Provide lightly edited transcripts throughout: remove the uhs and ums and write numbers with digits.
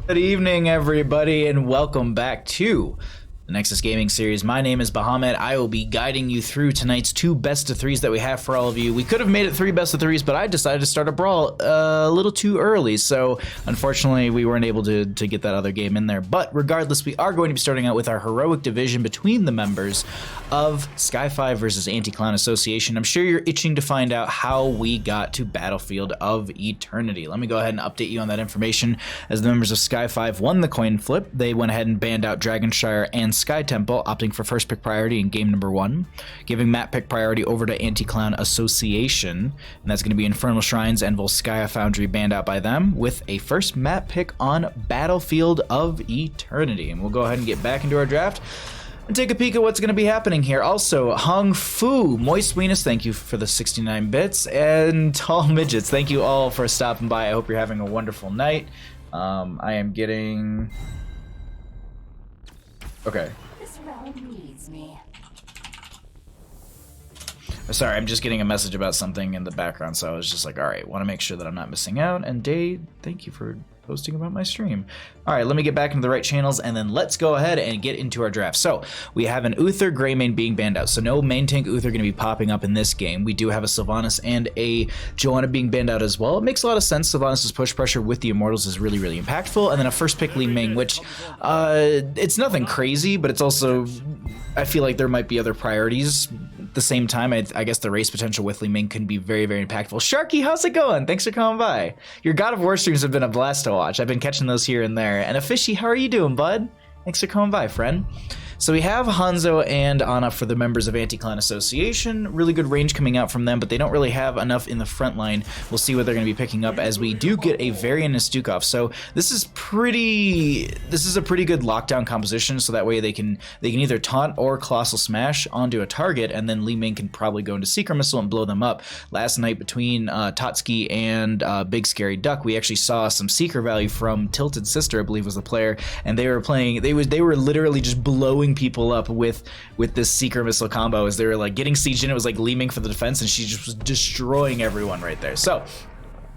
Good evening, everybody, and welcome back to the Nexus Gaming Series. My name is Bahamut. I will be guiding you through tonight's two best of threes that we have for all of you. We could have made it three best of threes, but I decided to start a brawl a little too early, so unfortunately we weren't able to get that other game in there. But regardless, we are going to be starting out with our heroic division between the members of Sky5 versus Anti-Clown Association. I'm sure you're itching to find out how we got to Battlefield of Eternity. Let me go ahead and update you on that information. As the members of Sky5 won the coin flip, they went ahead and banned out Dragonshire and Sky Temple, opting for first pick priority in game number 1, giving map pick priority over to Anti-Clown Association, and that's going to be Infernal Shrines and Volskaya Foundry banned out by them, with a first map pick on Battlefield of Eternity. And we'll go ahead and get back into our draft and take a peek at what's going to be happening here. Also, Hung Fu, Moist Weenus, thank you for the 69 bits, and Tall Midgets, thank you all for stopping by. I hope you're having a wonderful night. I am getting... Okay. This realm needs me. Sorry, I'm just getting a message about something in the background, so I was just like, alright, want to make sure that I'm not missing out. And Day, thank you for posting about my stream. Alright, let me get back into the right channels, and then let's go ahead and get into our draft. So, we have an Uther Greymane being banned out, so no main tank Uther going to be popping up in this game. We do have a Sylvanas and a Joanna being banned out as well. It makes a lot of sense. Sylvanas' push pressure with the Immortals is really, really impactful, and then a first pick Li Ming, which, it's nothing crazy, but it's also, I feel like there might be other priorities. At the same time, I guess the race potential with Li Ming can be very, very impactful. Sharky, how's it going? Thanks for coming by. Your God of War streams have been a blast to watch. I've been catching those here and there. And a Fishy, how are you doing, bud? Thanks for coming by, friend. So we have Hanzo and Ana for the members of Anti-Clown Association. Really good range coming out from them, but they don't really have enough in the front line. We'll see what they're going to be picking up, as we do get a Varian and Stukov. So this is a pretty good lockdown composition, so that way they can either taunt or Colossal Smash onto a target, and then Li Ming can probably go into Seeker Missile and blow them up. Last night between Totski and Big Scary Duck, we actually saw some Seeker value from Tilted Sister, I believe was the player, and they were playing, they were literally just blowing people up with this Seeker Missile combo as they were like getting sieged in. It was like Li Ming for the defense, and she just was destroying everyone right there. So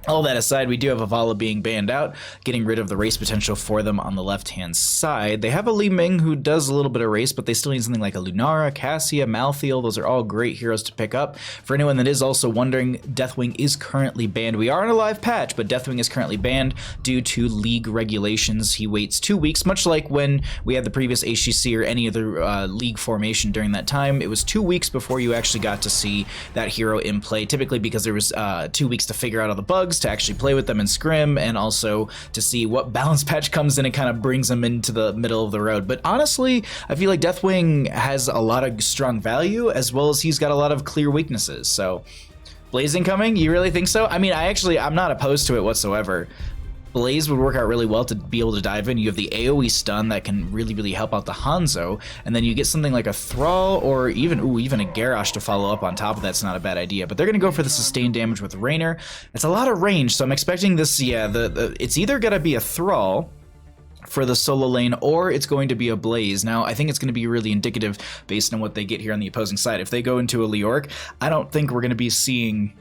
all that aside, we do have Avala being banned out, getting rid of the race potential for them on the left-hand side. They have a Li Ming who does a little bit of race, but they still need something like a Lunara, Cassia, Malthael. Those are all great heroes to pick up. For anyone that is also wondering, Deathwing is currently banned. We are in a live patch, but Deathwing is currently banned due to league regulations. He waits 2 weeks, much like when we had the previous HGC or any other league formation during that time. It was 2 weeks before you actually got to see that hero in play, typically because there was 2 weeks to figure out all the bugs, to actually play with them in scrim, and also to see what balance patch comes in and kind of brings them into the middle of the road. But honestly, I feel like Deathwing has a lot of strong value, as well as he's got a lot of clear weaknesses. So Blaze incoming, you really think so? I mean, I'm not opposed to it whatsoever. Blaze would work out really well to be able to dive in. You have the AoE stun that can really, really help out the Hanzo, and then you get something like a Thrall or even a Garrosh to follow up on top of that's not a bad idea. But they're going to go for the sustained damage with Raynor. It's a lot of range, so I'm expecting this, yeah, it's either going to be a Thrall for the solo lane, or it's going to be a Blaze. Now, I think it's going to be really indicative based on what they get here on the opposing side. If they go into a Leoric, I don't think we're going to be seeing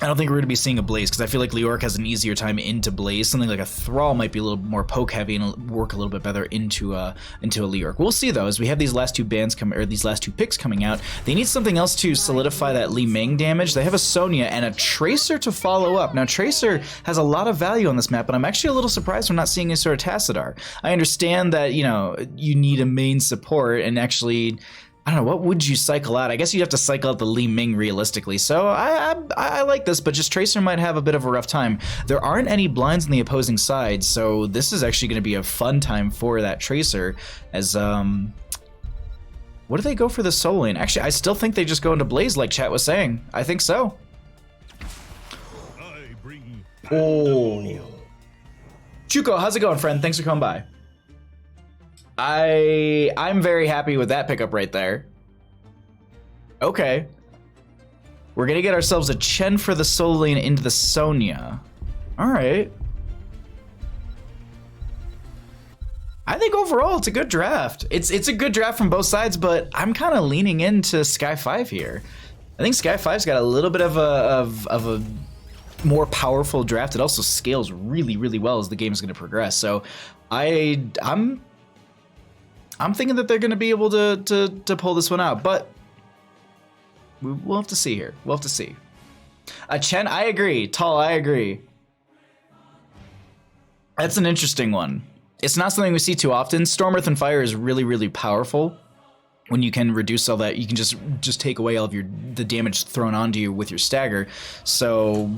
a Blaze, because I feel like Leoric has an easier time into Blaze. Something like a Thrall might be a little more poke heavy and work a little bit better into a Leoric. We'll see though, as we have these last two these last two picks coming out. They need something else to solidify that Li Ming damage. They have a Sonya and a Tracer to follow up. Now Tracer has a lot of value on this map, but I'm actually a little surprised we're not seeing any sort of Tassadar. I understand that, you know, you need a main support, and actually, I don't know, what would you cycle out? I guess you'd have to cycle out the Li Ming realistically. So I like this, but just Tracer might have a bit of a rough time. There aren't any blinds on the opposing side, so this is actually going to be a fun time for that Tracer. As what do they go for the solo lane? Actually, I still think they just go into Blaze like chat was saying. I think so. Oh, Chuko, how's it going, friend? Thanks for coming by. I'm very happy with that pickup right there. Okay. We're gonna get ourselves a Chen for the solo lane into the Sonya. Alright. I think overall it's a good draft. It's a good draft from both sides, but I'm kind of leaning into Sky5 here. I think Sky5's got a little bit of a more powerful draft. It also scales really, really well as the game is going to progress. So I'm thinking that they're going to be able to pull this one out, but we'll have to see here. We'll have to see. Chen, I agree. Tall, I agree. That's an interesting one. It's not something we see too often. Storm, Earth, and Fire is really, really powerful. When you can reduce all that, you can just take away all of the damage thrown onto you with your stagger. So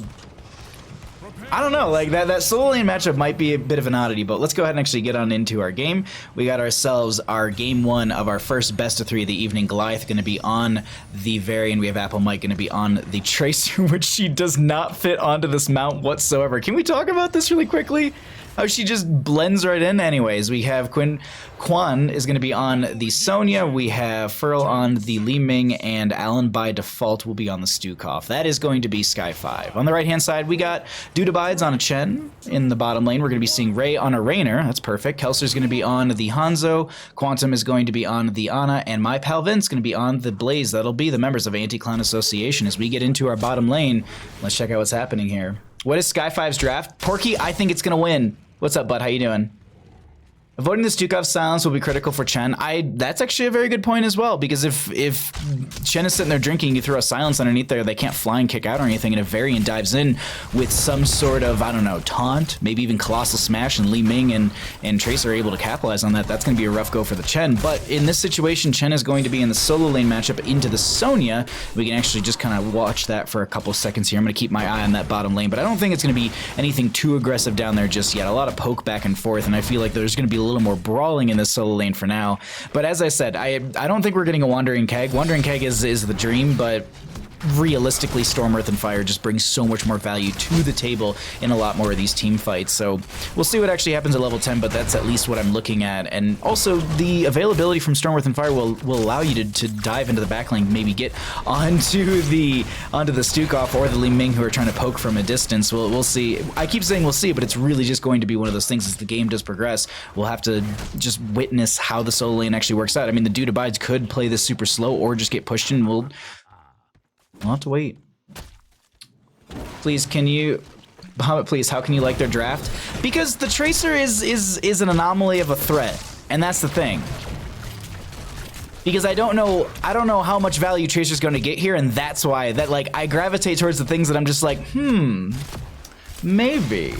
I don't know, like that solo lane matchup might be a bit of an oddity, but let's go ahead and actually get on into our game. We got ourselves our game 1 of our first best of 3 of the evening. Goliath going to be on the Varian. We have Apple Mike going to be on the Tracer, which she does not fit onto this mount whatsoever. Can we talk about this really quickly? How she just blends right in. Anyways, we have Quan is going to be on the Sonya. We have Furl on the Li Ming, and Alan by default will be on the Stukov. That is going to be Sky5. On the right-hand side, we got Dudabides on a Chen. In the bottom lane, we're going to be seeing Ray on a Raynor. That's perfect. Kelser's going to be on the Hanzo. Quantum is going to be on the Ana, and my pal Vince going to be on the Blaze. That'll be the members of Anti-Clown Association. As we get into our bottom lane, let's check out what's happening here. What is Sky5's draft? Porky, I think it's going to win. What's up, bud? How you doing? Avoiding the Stukov silence will be critical for Chen. That's actually a very good point as well, because if Chen is sitting there drinking, you throw a silence underneath there, they can't fly and kick out or anything, and if Varian dives in with some sort of, I don't know, taunt, maybe even Colossal Smash, and Li Ming and Tracer are able to capitalize on that, that's going to be a rough go for the Chen. But in this situation, Chen is going to be in the solo lane matchup into the Sonya. We can actually just kind of watch that for a couple seconds here. I'm going to keep my eye on that bottom lane, but I don't think it's going to be anything too aggressive down there just yet. A lot of poke back and forth, and I feel like there's going to be a little more brawling in the solo lane for now. But as I said, I don't think we're getting a Wandering Keg. Wandering Keg is the dream, but realistically, Storm, Earth, and Fire just brings so much more value to the table in a lot more of these team fights. So we'll see what actually happens at level 10, but that's at least what I'm looking at. And also, the availability from Storm, Earth, and Fire will allow you to dive into the backlane, maybe get onto the Stukov or the Li Ming who are trying to poke from a distance. We'll see. I keep saying we'll see, but it's really just going to be one of those things as the game does progress. We'll have to just witness how the solo lane actually works out. I mean, the Dude Abides could play this super slow or just get pushed in. We'll have to wait. Please, can you... Bahamut, please, how can you like their draft? Because the Tracer is an anomaly of a threat, and that's the thing. Because I don't know how much value Tracer's going to get here, and that's why I gravitate towards the things that I'm just like, maybe.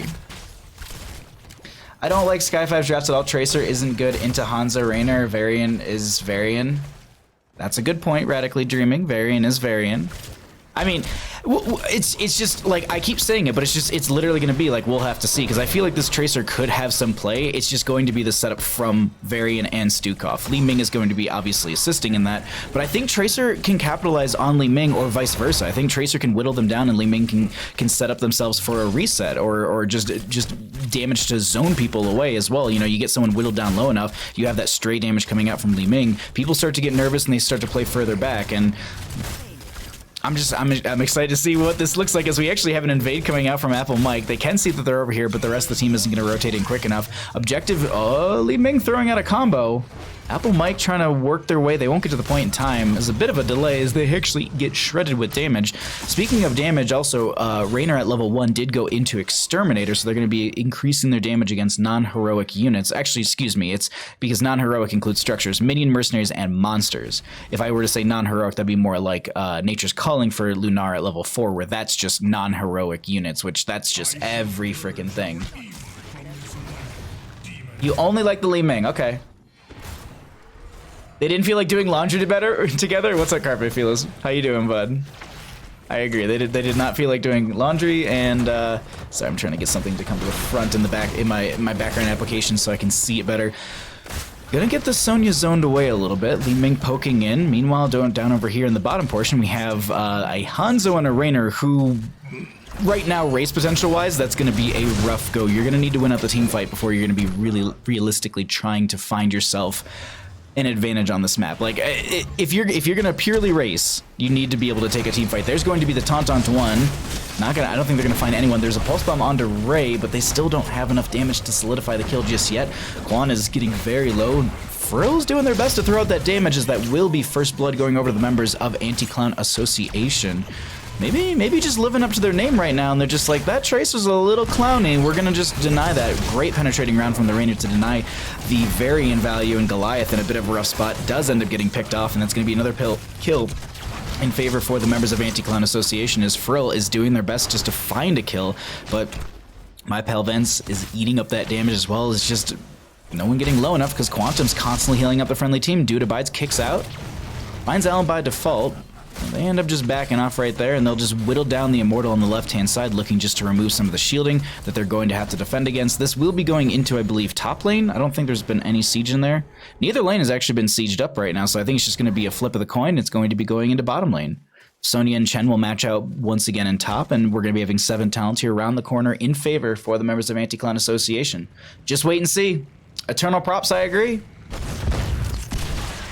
I don't like Sky5's drafts at all. Tracer isn't good into Hanzo, Raynor. Varian is Varian. That's a good point, Radically Dreaming. Varian is Varian. I mean, it's just like, I keep saying it, but it's literally going to be like, we'll have to see, because I feel like this Tracer could have some play. It's just going to be the setup from Varian and Stukov. Li Ming is going to be obviously assisting in that, but I think Tracer can capitalize on Li Ming or vice versa. I think Tracer can whittle them down and Li Ming can set up themselves for a reset or just damage to zone people away as well. You know, you get someone whittled down low enough, you have that stray damage coming out from Li Ming. People start to get nervous and they start to play further back, and I'm excited to see what this looks like as we actually have an invade coming out from Apple Mike. They can see that they're over here, but the rest of the team isn't going to rotate in quick enough. Objective, Li Ming throwing out a combo. Apple Mike trying to work their way. They won't get to the point in time. There's a bit of a delay as they actually get shredded with damage. Speaking of damage, also, Raynor at level 1 did go into Exterminator, so they're going to be increasing their damage against non-heroic units. Actually, excuse me, it's because non-heroic includes structures, minion mercenaries, and monsters. If I were to say non-heroic, that'd be more like Nature's Calling for Lunar at level 4, where that's just non-heroic units, which that's just every freaking thing. You only like the Li Ming, okay. They didn't feel like doing laundry together? What's up, Carpe Feelers? How you doing, bud? I agree. They did not feel like doing laundry, and sorry, I'm trying to get something to come to the front in the back in my background application so I can see it better. Gonna get the Sonya zoned away a little bit. Li Ming poking in. Meanwhile, down over here in the bottom portion, we have a Hanzo and a Raynor who, right now, race potential-wise, that's going to be a rough go. You're going to need to win out the team fight before you're going to be really realistically trying to find yourself an advantage on this map. Like, if you're gonna purely race, you need to be able to take a team fight. There's going to be the taunt onto one. I don't think they're gonna find anyone. There's a pulse bomb onto Ray, but they still don't have enough damage to solidify the kill just yet. Quan is getting very low. Frill's doing their best to throw out that damage, as that will be first blood going over to the members of Anti-Clown Association. maybe just living up to their name right now, and they're just like, that Tracer's a little clowny. We're gonna just deny that. Great penetrating round from the Ranger to deny the Varian value, and Goliath in a bit of a rough spot does end up getting picked off, and that's gonna be another kill in favor for the members of Anti-Clown Association, as Frill is doing their best just to find a kill, but my pal Vince is eating up that damage as well. It's just no one getting low enough because Quantum's constantly healing up the friendly team. Dude Abides kicks out, finds Alan by default. They end up just backing off right there, and they'll just whittle down the Immortal on the left-hand side, looking just to remove some of the shielding that they're going to have to defend against. This will be going into, I believe, top lane. I don't think there's been any siege in there. Neither lane has actually been sieged up right now, so I think it's just going to be a flip of the coin. It's going to be going into bottom lane. Sonya and Chen will match out once again in top, and we're going to be having 7 talents here around the corner in favor for the members of Anti-Clown Association. Just wait and see. Eternal props, I agree.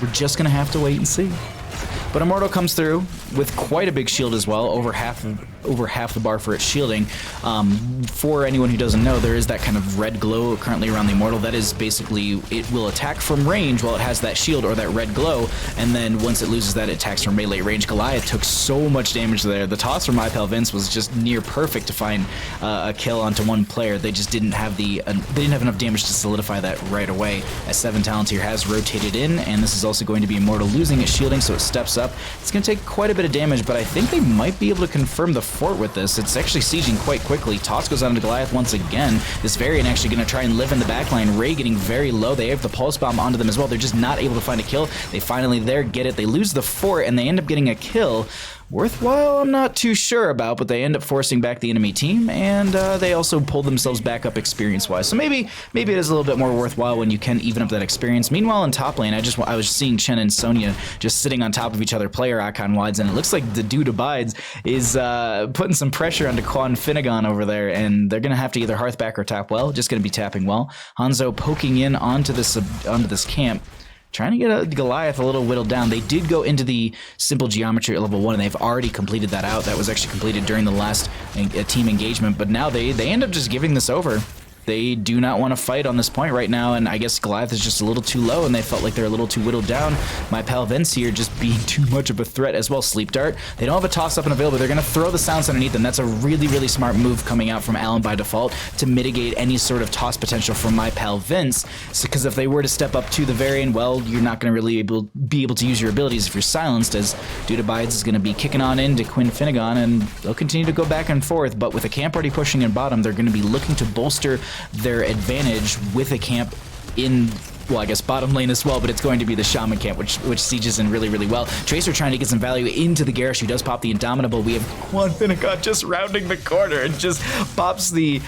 We're just going to have to wait and see. But Immortal comes through with quite a big shield as well, over half the bar for its shielding. For anyone who doesn't know, there is that kind of red glow currently around the Immortal. That is basically, it will attack from range while it has that shield or that red glow, and then once it loses that, it attacks from melee range. Goliath took so much damage there. The toss from MyPal Vince was just near perfect to find a kill onto one player. They just didn't have they didn't have enough damage to solidify that right away. As 7 talents here has rotated in, and this is also going to be Immortal losing its shielding, so it steps up. It's going to take quite a bit of damage, but I think they might be able to confirm the fort with this. It's actually sieging quite quickly. Toss goes on to Goliath once again. This Varian actually going to try and live in the backline. Ray getting very low. They have the Pulse Bomb onto them as well. They're just not able to find a kill. They finally there get it. They lose the fort, and they end up getting a kill. Worthwhile, I'm not too sure about, but they end up forcing back the enemy team, and they also pull themselves back up experience-wise. So maybe it is a little bit more worthwhile when you can even up that experience. Meanwhile, in top lane, I was seeing Chen and Sonya just sitting on top of each other player icon-wise, and it looks like the dude Abides is putting some pressure onto Quan Finnegan over there, and they're going to have to either hearth back or tap well. Just going to be tapping well. Hanzo poking in onto this camp, trying to get a Goliath a little whittled down. They did go into the simple geometry at level 1, and they've already completed that out. That was actually completed during the last team engagement, but now they end up just giving this over. They do not want to fight on this point right now, and I guess Goliath is just a little too low, and they felt like they're a little too whittled down. My pal Vince here just being too much of a threat as well. Sleep Dart. They don't have a toss-up and available. They're going to throw the Silence underneath them. That's a really, really smart move coming out from Alan by default to mitigate any sort of toss potential from my pal Vince, because if they were to step up to the Varian, well, you're not going to really be able to use your abilities if you're silenced, as Dude Abides is going to be kicking on into Quinn Finnegan, and they'll continue to go back and forth, but with a camp already pushing in bottom, they're going to be looking to bolster their advantage with a camp in, well, I guess bottom lane as well, but it's going to be the Shaman camp, which sieges in really, really well. Tracer trying to get some value into the Garish, who does pop the Indomitable. We have Quan Finnegan just rounding the corner and just pops the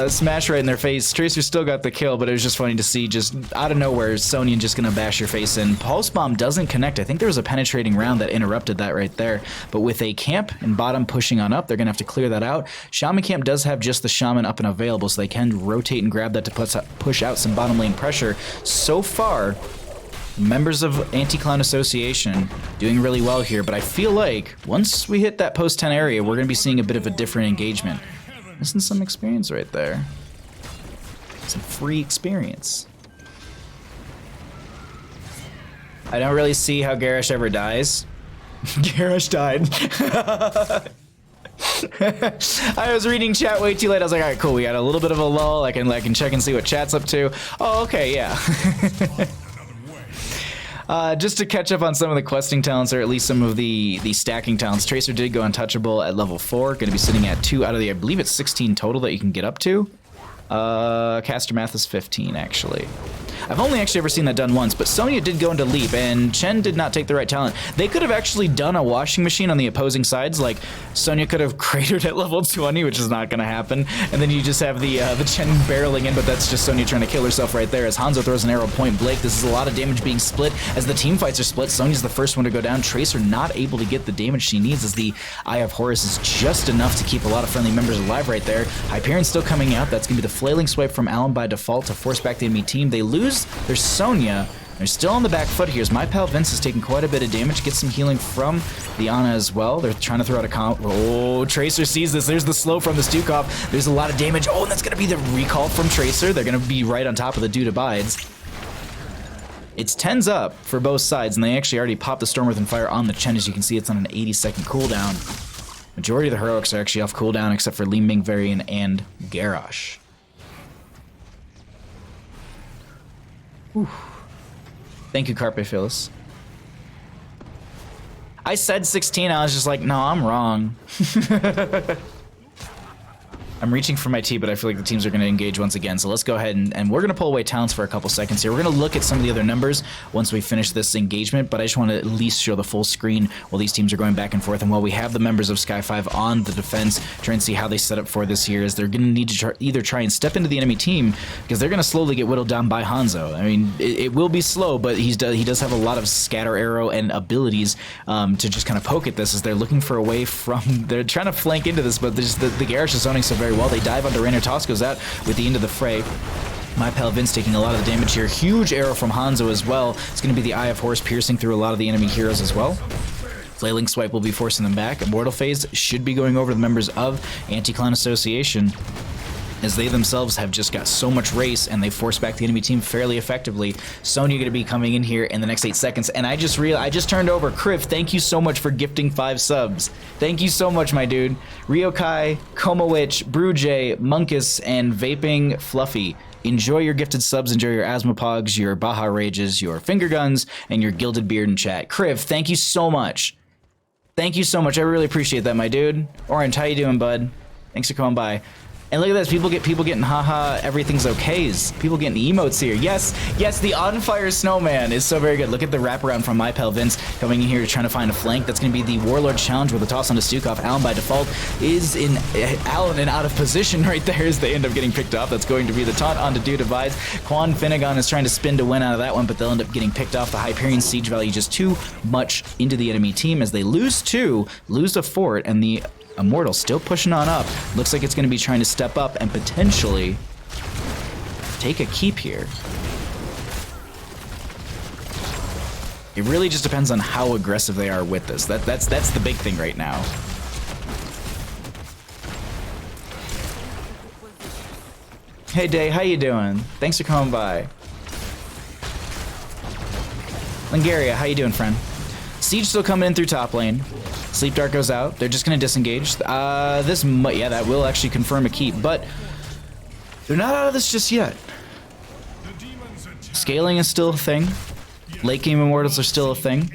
smash right in their face. Tracer still got the kill, but it was just funny to see just out of nowhere, Sonyan just gonna bash your face in. Pulse Bomb doesn't connect. I think there was a penetrating round that interrupted that right there, but with a camp and bottom pushing on up, they're gonna have to clear that out. Shaman camp does have just the Shaman up and available, so they can rotate and grab that to push out some bottom lane pressure. So far, members of Anti-Clown Association doing really well here, but I feel like once we hit that post 10 area, we're gonna be seeing a bit of a different engagement. Missing some experience right there. Some free experience. I don't really see how Garish ever dies. Garish died. I was reading chat way too late. I was like, all right, cool. We got a little bit of a lull. I can check and see what chat's up to. Oh, okay, yeah. Just to catch up on some of the questing talents, or at least some of the stacking talents, Tracer did go untouchable at level 4, going to be sitting at 2 out of the, I believe it's 16 total that you can get up to. Caster Math is 15, actually. I've only actually ever seen that done once, but Sonya did go into Leap, and Chen did not take the right talent. They could have actually done a washing machine on the opposing sides, like Sonya could have cratered at level 20, which is not going to happen, and then you just have the Chen barreling in, but that's just Sonya trying to kill herself right there as Hanzo throws an arrow point blank. This is a lot of damage being split. As the team fights are split, Sonya's the first one to go down. Tracer not able to get the damage she needs, as the Eye of Horus is just enough to keep a lot of friendly members alive right there. Hyperion still coming out. That's going to be the flailing swipe from Alan by default to force back the enemy team. They lose their Sonya. They're still on the back foot here as my pal Vince is taking quite a bit of damage. Gets some healing from the Ana as well. They're trying to throw out a comp. Oh, Tracer sees this. There's the slow from the Stukov. There's a lot of damage. Oh, and that's going to be the recall from Tracer. They're going to be right on top of the Dude Abides. It's 10s up for both sides, and they actually already popped the Storm Within Fire on the Chen. As you can see, it's on an 80-second cooldown. Majority of the heroics are actually off cooldown except for Li Ming, Varian, and Garrosh. Whew. Thank you, Carpe Phyllis. I said 16, I was just like, no, I'm wrong. I'm reaching for my T, but I feel like the teams are going to engage once again. So let's go ahead and we're going to pull away talents for a couple seconds here. We're going to look at some of the other numbers once we finish this engagement, but I just want to at least show the full screen while these teams are going back and forth. And while we have the members of Sky5 on the defense, trying to see how they set up for this here, is they're going to need to either try and step into the enemy team because they're going to slowly get whittled down by Hanzo. I mean, it will be slow, but he does have a lot of scatter arrow and abilities to just kind of poke at this as they're looking for a way from... They're trying to flank into this, but the Garrosh is zoning so very well. They dive onto Raynor. Toss goes out with the end of the fray. My pal Vince taking a lot of the damage here. Huge arrow from Hanzo as well. It's going to be the Eye of Horus piercing through a lot of the enemy heroes as well. Flailing Swipe will be forcing them back. Immortal Phase should be going over to the members of Anti-Clan Association, as they themselves have just got so much race and they force back the enemy team fairly effectively. Sonya going to be coming in here in the next 8 seconds, and I just turned over. Kriv, thank you so much for gifting 5 subs. Thank you so much, my dude. Ryokai, Coma Witch, Brujay, Munkus, and Vaping Fluffy. Enjoy your gifted subs, enjoy your Asthma Pogs, your Baja Rages, your Finger Guns, and your Gilded Beard in chat. Kriv, thank you so much. Thank you so much. I really appreciate that, my dude. Orange, how you doing, bud? Thanks for coming by. And look at this, people getting haha, everything's okays. People getting emotes here. Yes, the on fire snowman is so very good. Look at the wraparound from my pal Vince coming in here trying to find a flank. That's going to be the Warlord challenge with a toss onto Stukov. Allen by default is in Allen and out of position right there as they end up getting picked off. That's going to be the taunt onto Do Divides. Quan Finnegan is trying to spin to win out of that one, but they'll end up getting picked off. The Hyperion siege value just too much into the enemy team as they lose 2, lose a fort, and the Immortal still pushing on up. Looks like it's going to be trying to step up and potentially take a keep here. It really just depends on how aggressive they are with this. That's the big thing right now. Hey Day, how you doing? Thanks for coming by. Lingaria, how you doing, friend? Siege still coming in through top lane. Sleep Dart goes out. They're just going to disengage. Yeah, that will actually confirm a keep, but they're not out of this just yet. Scaling is still a thing. Late game Immortals are still a thing.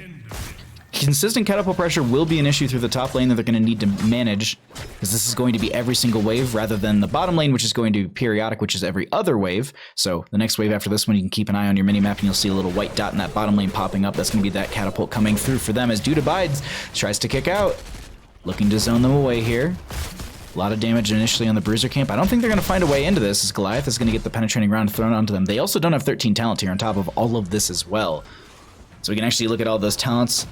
Consistent catapult pressure will be an issue through the top lane that they're going to need to manage, because this is going to be every single wave rather than the bottom lane, which is going to be periodic, which is every other wave. So the next wave after this one, you can keep an eye on your minimap and you'll see a little white dot in that bottom lane popping up. That's going to be that catapult coming through for them as Dude Abides tries to kick out. Looking to zone them away here. A lot of damage initially on the Bruiser camp. I don't think they're going to find a way into this, as Goliath is going to get the penetrating round thrown onto them. They also don't have 13 talent here on top of all of this as well. So we can actually look at all those talents.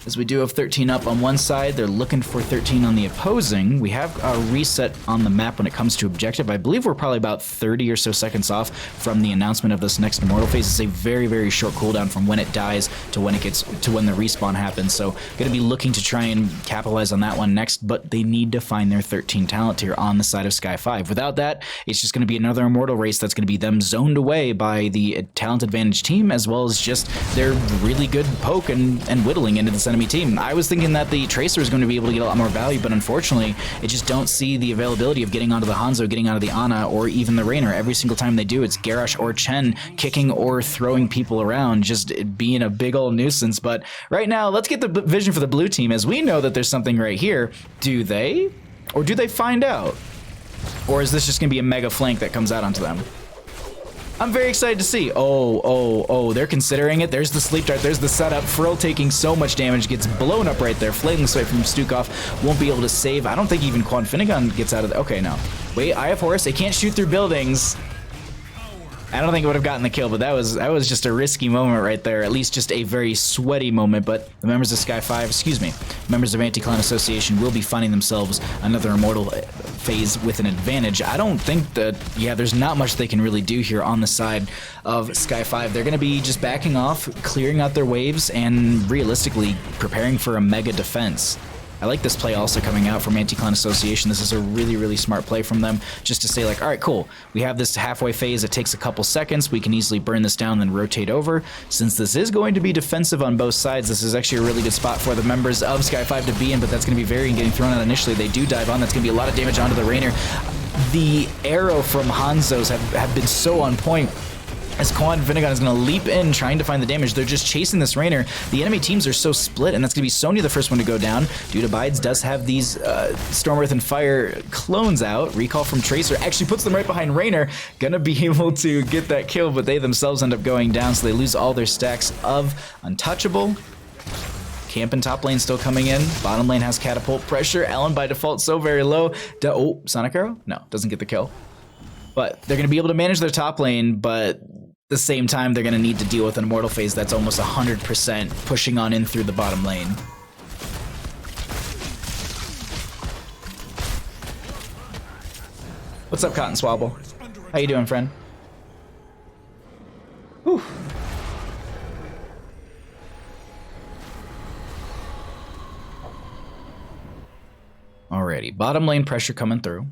As we do have 13 up on one side, they're looking for 13 on the opposing. We have a reset on the map when it comes to objective. I believe we're probably about 30 or so seconds off from the announcement of this next Immortal phase. It's a very, very short cooldown from when it dies to when it gets to when the respawn happens. So going to be looking to try and capitalize on that one next, but they need to find their 13 talent here on the side of Sky5. Without that, it's just going to be another Immortal race that's going to be them zoned away by the talent advantage team, as well as just their really good poke and whittling into this enemy team. I was thinking that the Tracer is going to be able to get a lot more value, but unfortunately, I just don't see the availability of getting onto the Hanzo, getting onto the Ana, or even the Raynor. Every single time they do, it's Garrosh or Chen kicking or throwing people around, just being a big old nuisance. But right now, let's get the vision for the blue team, as we know that there's something right here. Do they? Or do they find out? Or is this just going to be a mega flank that comes out onto them? I'm very excited to see. Oh, they're considering it. There's the Sleep Dart. There's the setup. Frill taking so much damage, gets blown up right there. Flailing Swipe from Stukov won't be able to save. I don't think even Quan Finnegan gets out of the... Okay, no. Wait, Eye of Horus. It can't shoot through buildings. I don't think it would have gotten the kill, but that was just a risky moment right there. At least just a very sweaty moment. But the members of Sky5, members of Anti-Clan Association will be finding themselves another Immortal phase with an advantage. I don't think that, yeah, there's not much they can really do here on the side of Sky5. They're going to be just backing off, clearing out their waves, and realistically preparing for a mega defense. I like this play also coming out from Anti-Clan Association. This is a really, really smart play from them, just to say like, all right, cool. We have this halfway phase. It takes a couple seconds. We can easily burn this down, then rotate over. Since this is going to be defensive on both sides, this is actually a really good spot for the members of Sky5 to be in, but that's going to be very getting thrown out initially. They do dive on. That's going to be a lot of damage onto the Rainer. The arrow from Hanzo's have been so on point. As Quan Finnegan is going to leap in, trying to find the damage. They're just chasing this Rainer. The enemy teams are so split, and that's going to be Sonya the first one to go down. Due to Bides does have these Storm, Earth, and Fire clones out. Recall from Tracer actually puts them right behind Rainer. Gonna be able to get that kill, but they themselves end up going down, so they lose all their stacks of Untouchable. Camp in top lane still coming in. Bottom lane has catapult pressure. Ellen by default so very low. Oh, Sonic Arrow? No, doesn't get the kill. But they're going to be able to manage their top lane, but at the same time, they're going to need to deal with an Immortal phase that's almost 100% pushing on in through the bottom lane. What's up, Cotton Swabble? How you doing, friend? Whew. Alrighty, bottom lane pressure coming through.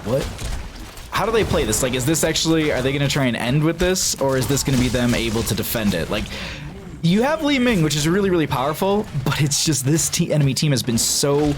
What? How do they play this? Like, is this actually, are they going to try and end with this? Or is this going to be them able to defend it? Like, you have Li Ming, which is really, really powerful, but it's just this enemy team has been so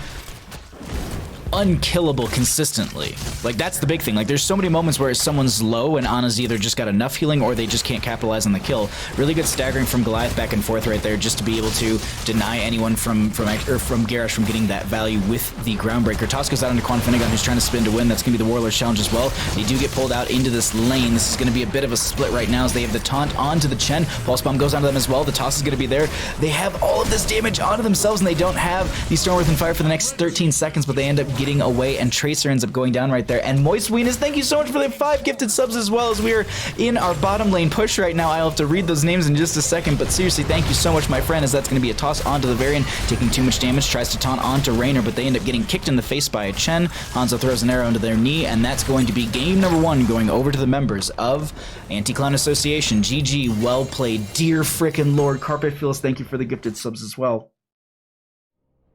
unkillable consistently. Like, that's the big thing. Like, there's so many moments where someone's low and Ana's either just got enough healing or they just can't capitalize on the kill. Really good staggering from Goliath back and forth right there, just to be able to deny anyone from Garrosh from getting that value with the Groundbreaker. Toss goes out into Quan Finnegan, who's trying to spin to win. That's going to be the Warlord's challenge as well. They do get pulled out into this lane. This is going to be a bit of a split right now as they have the taunt onto the Chen. Pulse Bomb goes onto them as well. The toss is going to be there. They have all of this damage onto themselves, and they don't have the Storm, Earth, and Fire for the next 13 seconds, but they end up getting away, and Tracer ends up going down right there. And Moist Weenus, thank you so much for the 5 gifted subs as well, as we are in our bottom lane push right now. I'll have to read those names in just a second, but seriously, thank you so much, my friend, as that's going to be a toss onto the Varian, taking too much damage, tries to taunt onto Rainer, but they end up getting kicked in the face by a Chen. Hanzo throws an arrow into their knee, and that's going to be game number 1 going over to the members of Anti-Clan Association. GG, well played. Dear frickin' Lord, Carpet Feels, thank you for the gifted subs as well.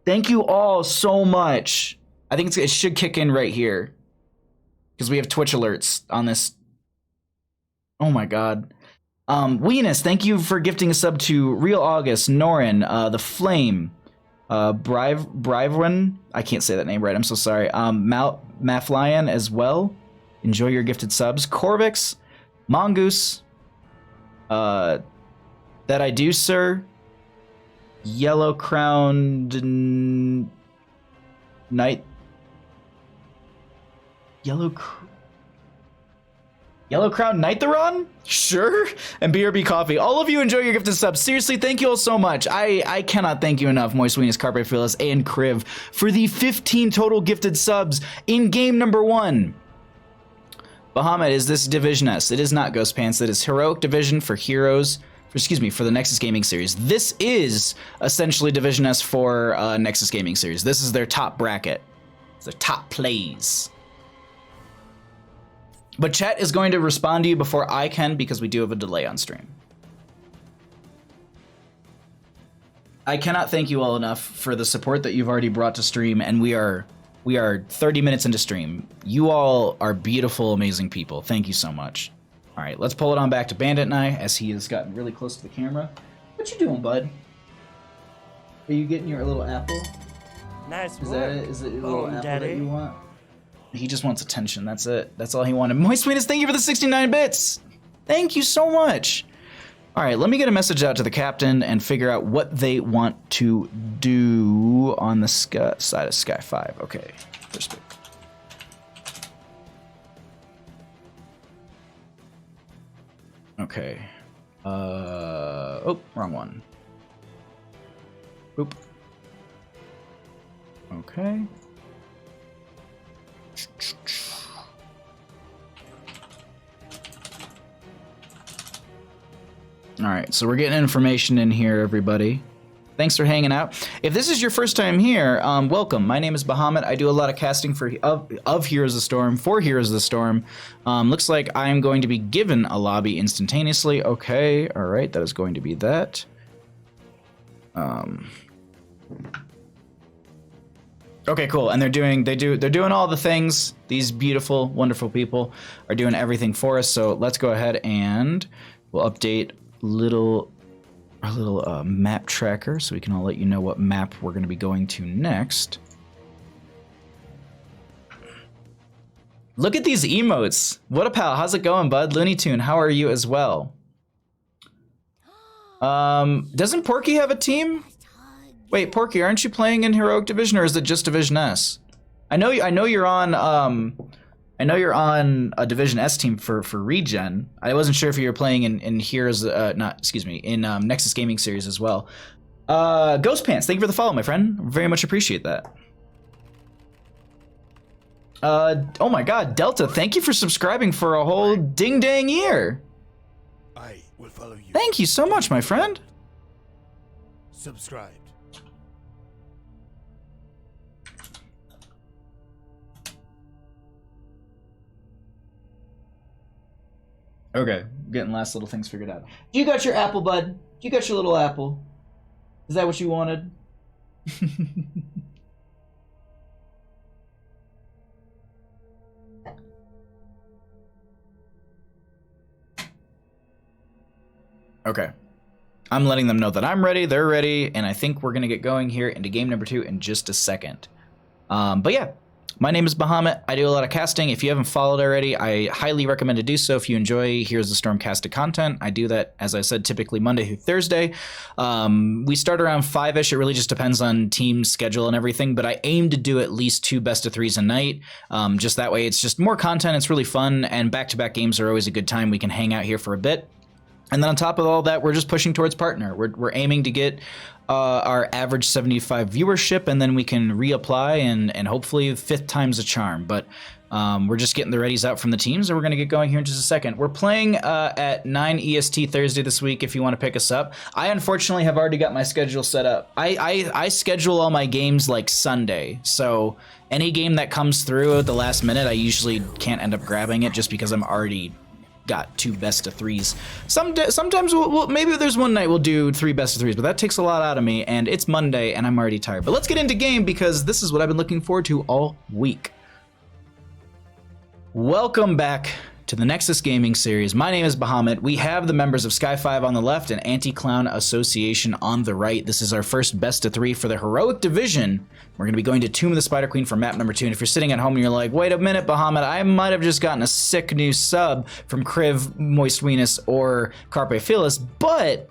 Thank you all so much. I think it should kick in right here, because we have Twitch alerts on this. Oh my god. Weenus, thank you for gifting a sub to Real August, Norin, The Flame, Briverin, I can't say that name right, I'm so sorry. Maflion as well. Enjoy your gifted subs. Corvix, Mongoose, That I Do Sir, Yellow Crowned Night. Yellow Crown Nitheron? Sure. And BRB Coffee. All of you enjoy your gifted subs. Seriously, thank you all so much. I cannot thank you enough, Moist Weenus, Carpe Fearless, and Kriv, for the 15 total gifted subs in game number 1. Bahamut, is this Division S? It is not Ghost Pants. It is Heroic Division for Heroes. Excuse me, for the Nexus Gaming Series. This is essentially Division S for Nexus Gaming Series. This is their top bracket. It's their top plays. But chat is going to respond to you before I can, because we do have a delay on stream. I cannot thank you all enough for the support that you've already brought to stream, and we are 30 minutes into stream. You all are beautiful, amazing people. Thank you so much. All right, let's pull it on back to Bandit and I, as he has gotten really close to the camera. What you doing, bud? Are you getting your little apple? Nice work. Is that it? Is it your little apple Daddy. that you want? He just wants attention. That's it. That's all he wanted. Moist Sweetness, thank you for the 69 bits. Thank you so much. All right, let me get a message out to the captain and figure out what they want to do on the side of Sky5. Okay, respect. Okay. Oh, wrong one. Oop. Okay. All right, so we're getting information in here, everybody. Thanks for hanging out. If this is your first time here, welcome. My name is Bahamut. I do a lot of casting of Heroes of the Storm for Heroes of the Storm. Looks like I'm going to be given a lobby instantaneously. Okay, all right, that is going to be that. Okay, cool. And they're doing all the things. These beautiful, wonderful people are doing everything for us. So let's go ahead and we'll update our little map tracker so we can all let you know what map we're going to be going to next. Look at these emotes. What a pal. How's it going, bud? Looney Tune, how are you as well? Doesn't Porky have a team? Wait, Porky, aren't you playing in Heroic Division, or is it just Division S? I know you're on a Division S team for Regen. I wasn't sure if you were playing in Heroes, in Nexus Gaming Series as well. Ghost Pants, thank you for the follow, my friend. Very much appreciate that. Oh my God, Delta, thank you for subscribing for a whole ding-dang year. I will follow you. Thank you so much, my friend. Subscribed. Okay, getting last little things figured out. You got your apple, bud. You got your little apple. Is that what you wanted? Okay. I'm letting them know that I'm ready, they're ready, and I think we're going to get going here into game number 2 in just a second. But yeah, my name is Bahamut. I do a lot of casting. If you haven't followed already, I highly recommend to do so if you enjoy Here's the Storm casted content. I do that, as I said, typically Monday through Thursday. We start around 5-ish. It really just depends on team schedule and everything, but I aim to do at least 2 best of 3s a night. Just that way, it's just more content. It's really fun, and back-to-back games are always a good time. We can hang out here for a bit. And then on top of all that, we're just pushing towards partner. We're aiming to get our average 75 viewership, and then we can reapply, and hopefully 5th time's a charm. But we're just getting the readies out from the teams, and we're going to get going here in just a second. We're playing at 9 EST Thursday this week if you want to pick us up. I unfortunately have already got my schedule set up. I schedule all my games like Sunday, so any game that comes through at the last minute, I usually can't end up grabbing it just because I'm already got 2 best of 3s. Sometimes maybe there's one night we'll do 3 best of 3s, but that takes a lot out of me, and it's Monday and I'm already tired. But let's get into game because this is what I've been looking forward to all week. Welcome back to the Nexus Gaming Series. My name is Bahamut. We have the members of Sky5 on the left and Anti-Clown Association on the right. This is our first best of 3 for the Heroic Division. We're going to be going to Tomb of the Spider Queen for map number 2. And if you're sitting at home and you're like, wait a minute, Bahamut, I might have just gotten a sick new sub from Kriv, Moist Venus, or Carpe Phyllis, but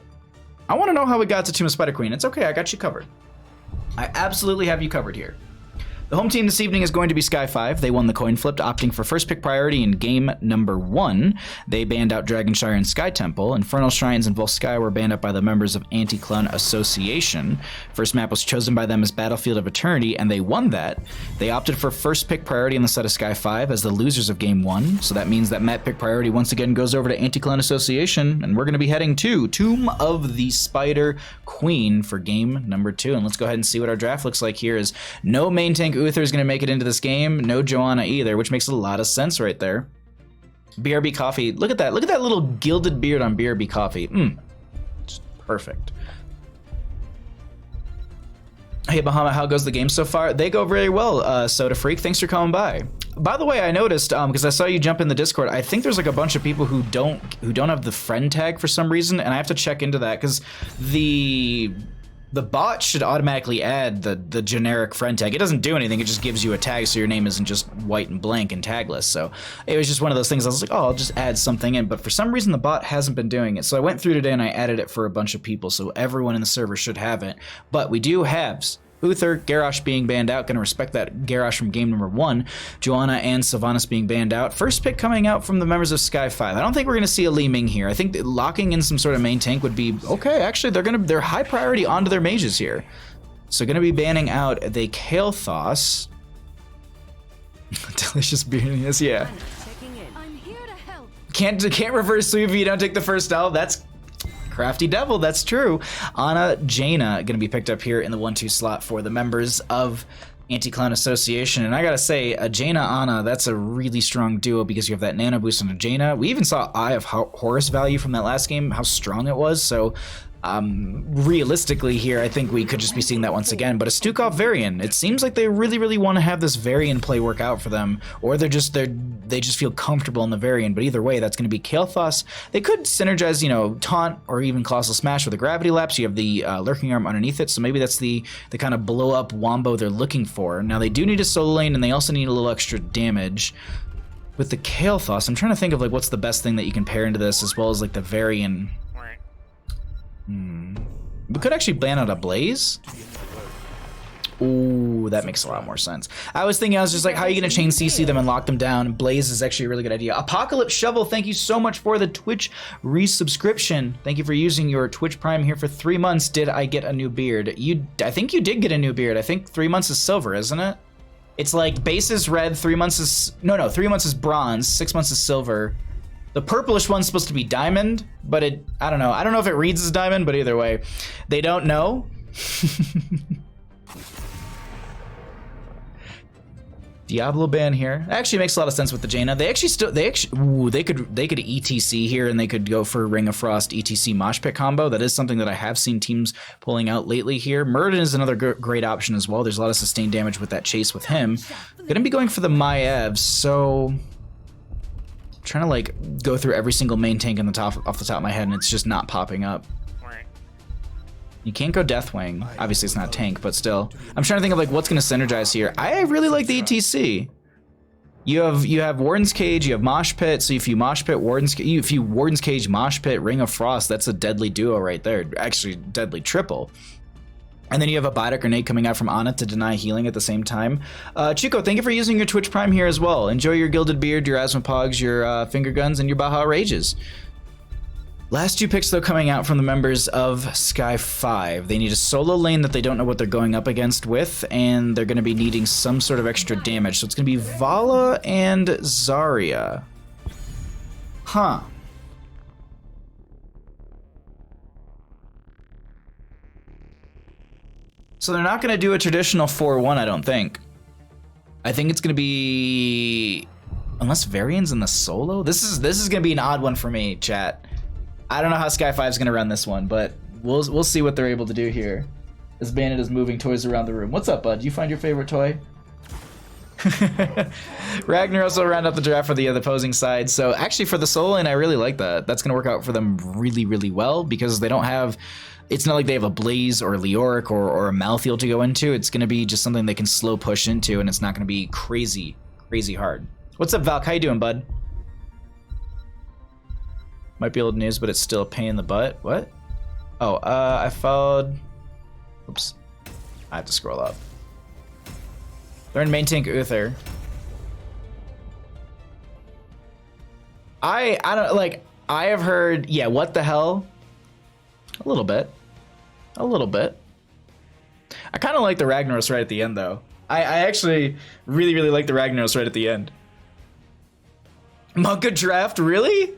I want to know how we got to Tomb of the Spider Queen. It's okay, I got you covered. I absolutely have you covered here. The home team this evening is going to be Sky5. They won the coin flip, opting for first pick priority in game number 1. They banned out Dragonshire and Sky Temple. Infernal Shrines and Volsky were banned out by the members of Anti-Clown Association. First map was chosen by them as Battlefield of Eternity, and they won that. They opted for first pick priority on the set of Sky5 as the losers of game 1. So that means that map pick priority once again goes over to Anti-Clown Association, and we're going to be heading to Tomb of the Spider Queen for game number 2. And let's go ahead and see what our draft looks like here. Is no main tank Uther is going to make it into this game. No Joanna either, which makes a lot of sense right there. BRB Coffee. Look at that. Look at that little gilded beard on BRB Coffee. It's perfect. Hey, Bahamut, how goes the game so far? They go very well, Soda Freak. Thanks for coming by. By the way, I noticed, because I saw you jump in the Discord, I think there's like a bunch of people who don't have the friend tag for some reason, and I have to check into that, because the bot should automatically add the generic friend tag. It doesn't do anything, it just gives you a tag so your name isn't just white and blank and tagless. So it was just one of those things I was like, oh, I'll just add something in. But for some reason the bot hasn't been doing it. So I went through today and I added it for a bunch of people, so everyone in the server should have it. But we do have Uther, Garrosh being banned out. Gonna respect that Garrosh from game number 1. Joanna and Sylvanas being banned out. First pick coming out from the members of Sky5. I don't think we're gonna see a Li Ming here. I think that locking in some sort of main tank would be okay. Actually, they're high priority onto their mages here. So gonna be banning out the Kael'thas. Delicious beardiness, yeah. I'm here to help. Can't reverse sweep if you don't take the first L. That's Crafty Devil, that's true. Ana Jaina gonna be picked up here in the 1-2 slot for the members of Anti-Clown Association. And I gotta say, a Jaina Ana, that's a really strong duo because you have that nano boost on a Jaina. We even saw Eye of Horus value from that last game, how strong it was. So Realistically here, I think we could just be seeing that once again, but a Stukov Varian. It seems like they really want to have this Varian play work out for them, or they just feel comfortable in the Varian, but either way, that's going to be Kael'thas. They could synergize, you know, Taunt or even Colossal Smash with a Gravity Lapse. You have the Lurking Arm underneath it, so maybe that's the kind of blow-up wombo they're looking for. Now, they do need a solo lane, and they also need a little extra damage. With the Kael'thas, I'm trying to think of, like, what's the best thing that you can pair into this, as well as, like, the Varian. We could actually ban out a Blaze. Ooh, that makes a lot more sense. I was thinking, I was just like, how are you going to chain CC them and lock them down? Blaze is actually a really good idea. Apocalypse Shovel, thank you so much for the Twitch resubscription. Thank you for using your Twitch Prime here for 3 months. Did I get a new beard? I think you did get a new beard. I think 3 months is silver, isn't it? It's like base is red, 3 months is... No, 3 months is bronze, 6 months is silver. The purplish one's supposed to be diamond, but I don't know. I don't know if it reads as diamond, but either way, they don't know. Diablo ban here. Actually makes a lot of sense with the Jaina. They could ETC here, and they could go for Ring of Frost ETC Mosh Pit combo. That is something that I have seen teams pulling out lately here. Murden is another great option as well. There's a lot of sustained damage with that chase with him. Gonna be going for the Maiev, so trying to like go through every single main tank off the top of my head, and it's just not popping up. You can't go Deathwing. Obviously, it's not tank, but still. I'm trying to think of like what's going to synergize here. I really like the ETC. You have Warden's Cage, you have Mosh Pit. So if you Mosh Pit if you Warden's Cage, Mosh Pit, Ring of Frost, that's a deadly duo right there. Actually, deadly triple. And then you have a Biotic Grenade coming out from Ana to deny healing at the same time. Chico, thank you for using your Twitch Prime here as well. Enjoy your Gilded Beard, your Asmopogs, your Finger Guns, and your Baja Rages. Last two picks, though, coming out from the members of Sky5. They need a solo lane that they don't know what they're going up against with, and they're going to be needing some sort of extra damage. So it's going to be Vala and Zarya. Huh. So they're not going to do a traditional 4-1, I don't think. I think it's going to be... Unless Varian's in the solo? This is going to be an odd one for me, chat. I don't know how Sky5's gonna run this one, but we'll see what they're able to do here. As Bandit is moving toys around the room. What's up, bud? You find your favorite toy? Ragnar also round up the draft for the opposing side. So actually for the solo lane, I really like that. That's gonna work out for them really well because they don't have... It's not like they have a Blaze or a Leoric or a Malthael to go into. It's gonna be just something they can slow push into, and it's not gonna be crazy hard. What's up, Valk? How you doing, bud? Might be old news, but it's still a pain in the butt. What? Oh, I followed... Oops. I have to scroll up. They're in main tank Uther. I don't, like, I have heard, yeah, what the hell? A little bit. A little bit. I kind of like the Ragnaros right at the end, though. I actually really like the Ragnaros right at the end. Monka draft, really?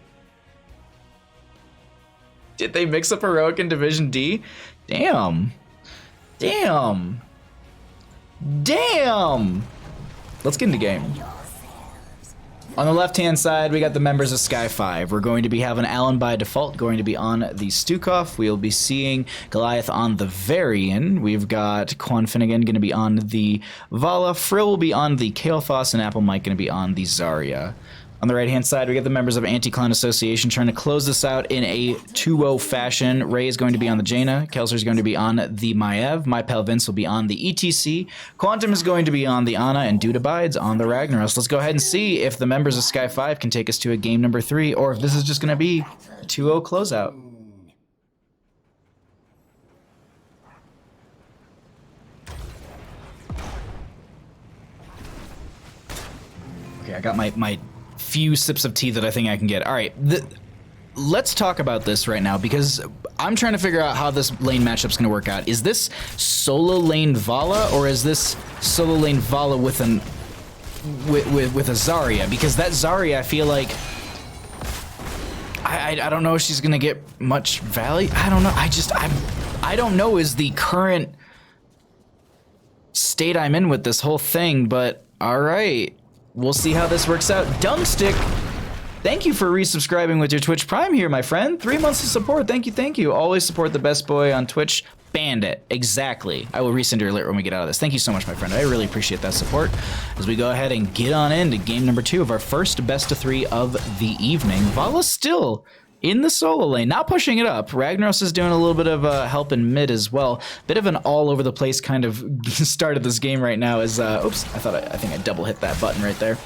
Did they mix up Heroic in Division D? Damn. Damn. Let's get into game. On the left-hand side, we got the members of Sky5. We're going to be having Alan by default going to be on the Stukov. We'll be seeing Goliath on the Varian. We've got Quan Finnegan going to be on the Vala. Frill will be on the Kael'thas, and Apple Mike going to be on the Zarya. On the right-hand side, we got the members of Anti-Clown Association trying to close this out in a 2-0 fashion. Ray is going to be on the Jaina. Kelser is going to be on the Maiev. My pal Vince will be on the ETC. Quantum is going to be on the Ana, and Dude Abides on the Ragnaros. Let's go ahead and see if the members of Sky5 can take us to a game number 3, or if this is just going to be a 2-0 closeout. Okay, I got my few sips of tea that I think I can get. All right, let's talk about this right now because I'm trying to figure out how this lane matchup's going to work out. Is this solo lane Vala, or is this solo lane Vala with a Zarya? Because that Zarya, I feel like I don't know if she's going to get much value. I don't know. I don't know is the current state I'm in with this whole thing, but all right. We'll see how this works out. Dunkstick. Thank you for resubscribing with your Twitch Prime here, my friend. 3 months of support. Thank you, thank you. Always support the best boy on Twitch. Bandit. Exactly. I will resend your alert when we get out of this. Thank you so much, my friend. I really appreciate that support as we go ahead and get on into game number 2 of our first best of 3 of the evening. Vala's still in the solo lane, not pushing it up. Ragnaros is doing a little bit of help in mid as well. Bit of an all over the place kind of start of this game right now as, oops, I think I double hit that button right there.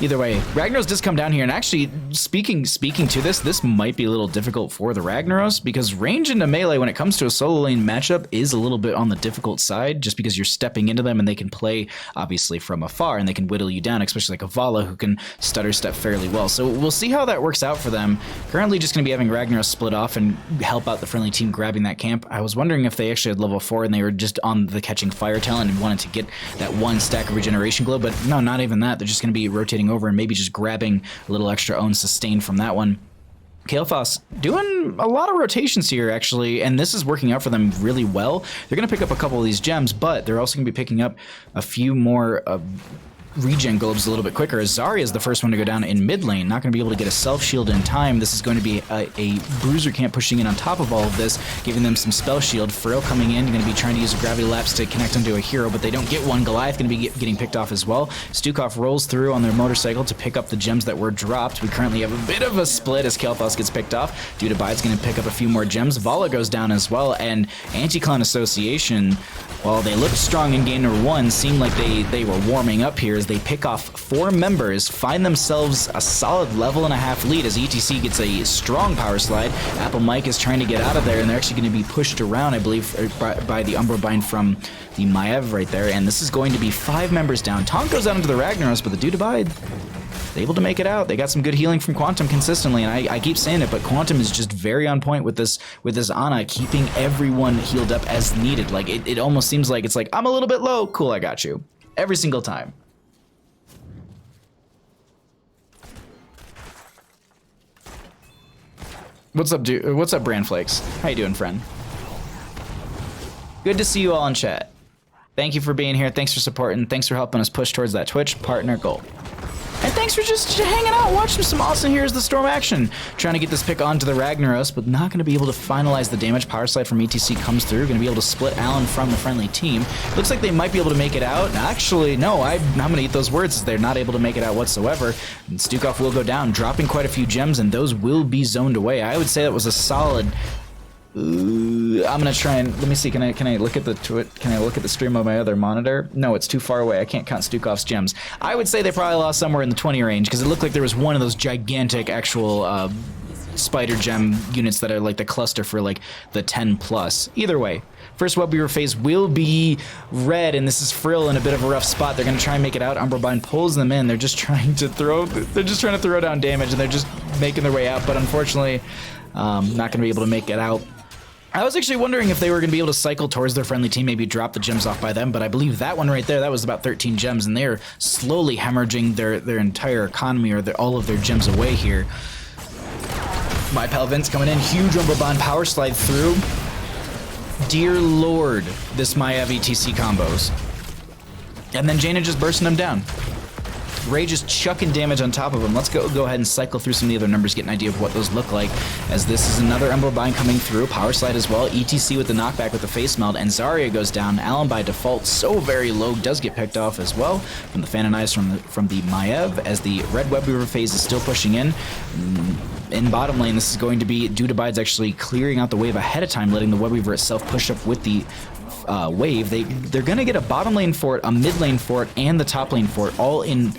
Either way, Ragnaros does come down here, and actually, speaking to this might be a little difficult for the Ragnaros, because range into melee when it comes to a solo lane matchup is a little bit on the difficult side, just because you're stepping into them and they can play, obviously, from afar, and they can whittle you down, especially like a Vala, who can stutter step fairly well. So we'll see how that works out for them. Currently just going to be having Ragnaros split off and help out the friendly team grabbing that camp. I was wondering if they actually had level 4 and they were just on the catching fire talent and wanted to get that 1 stack of regeneration glow, but no, not even that. They're just going to be rotating over and maybe just grabbing a little extra own sustain from that one. Kael'thas doing a lot of rotations here, actually, and this is working out for them really well. They're going to pick up a couple of these gems, but they're also going to be picking up a few more regen globes a little bit quicker, as Zarya is the first one to go down in mid lane. Not going to be able to get a self shield in time. This is going to be a bruiser camp pushing in on top of all of this, giving them some spell shield. Frill coming in, going to be trying to use a gravity lapse to connect onto a hero, but they don't get one. Goliath going to be getting picked off as well. Stukov rolls through on their motorcycle to pick up the gems that were dropped. We currently have a bit of a split as Kael'thas gets picked off. Dudabide's going to pick up a few more gems. Vala goes down as well, and Anti-Clan Association, while they looked strong in game number 1, seemed like they were warming up here as they pick off 4 members, find themselves a solid level and a half lead as ETC gets a strong power slide. Apple Mike is trying to get out of there, and they're actually going to be pushed around, I believe, by the Umbra Bind from the Maiev right there, and this is going to be 5 members down. Taunt goes out into the Ragnaros, but the Dudabide able to make it out. They got some good healing from Quantum consistently, and I keep saying it, but Quantum is just very on point with this Ana, keeping everyone healed up as needed. Like, it almost seems like it's like, I'm a little bit low, cool, I got you. Every single time. What's up, dude? What's up, Brand Flakes? How you doing, friend? Good to see you all in chat. Thank you for being here. Thanks for supporting. Thanks for helping us push towards that Twitch partner goal. And thanks for just hanging out, watching some awesome Here's the Storm action. Trying to get this pick onto the Ragnaros, but not going to be able to finalize the damage. Power slide from ETC comes through. Going to be able to split Allen from the friendly team. Looks like they might be able to make it out. Actually, no, I'm going to eat those words as they're not able to make it out whatsoever. And Stukov will go down, dropping quite a few gems, and those will be zoned away. I would say that was a solid... I'm gonna try and let me see. Can I look at the Can I look at the stream on my other monitor? No, it's too far away. I can't count Stukov's gems. I would say they probably lost somewhere in the 20 range because it looked like there was one of those gigantic actual spider gem units that are like the cluster for like the 10 plus. Either way, first web weaver phase will be red, and this is Frill in a bit of a rough spot. They're gonna try and make it out. Umbrebind pulls them in. They're just trying to throw down damage, and they're just making their way out. But unfortunately, not gonna be able to make it out. I was actually wondering if they were going to be able to cycle towards their friendly team, maybe drop the gems off by them, but I believe that one right there, that was about 13 gems, and they're slowly hemorrhaging their entire economy or all of their gems away here. My pal Vince coming in, huge Umbrebind power slide through. Dear Lord, this Maiev ETC combos. And then Jaina just bursting them down. Ray just chucking damage on top of him. Let's go ahead and cycle through some of the other numbers, get an idea of what those look like, as this is another Umbrebind coming through. Power slide as well. ETC with the knockback with the face meld, and Zarya goes down. Allen by default, so very low, does get picked off as well from the Phantom Eyes from the Maiev, as the red web weaver phase is still pushing in. In bottom lane, this is going to be Dudabide's actually clearing out the wave ahead of time, letting the web weaver itself push up with the wave. They're gonna get a bottom lane fort, a mid lane fort, and the top lane fort all in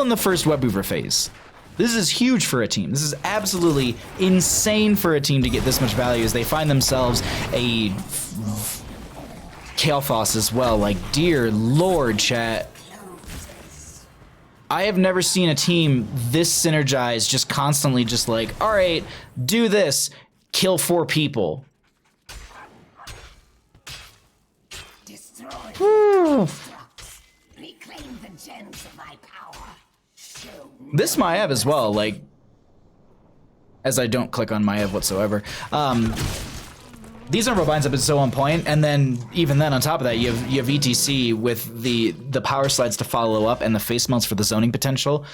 the first web weaver phase. This is huge for a team. This is absolutely insane for a team to get this much value as they find themselves a Kael'thas as well. Like, dear Lord, chat. I have never seen a team this synergized, just constantly just like, all right, do this, kill 4 people. Whew. This Maiev as well, like, as I don't click on Maiev whatsoever. These Umbrebinds have been so on point, and then even then on top of that, you have ETC with the power slides to follow up and the face melts for the zoning potential.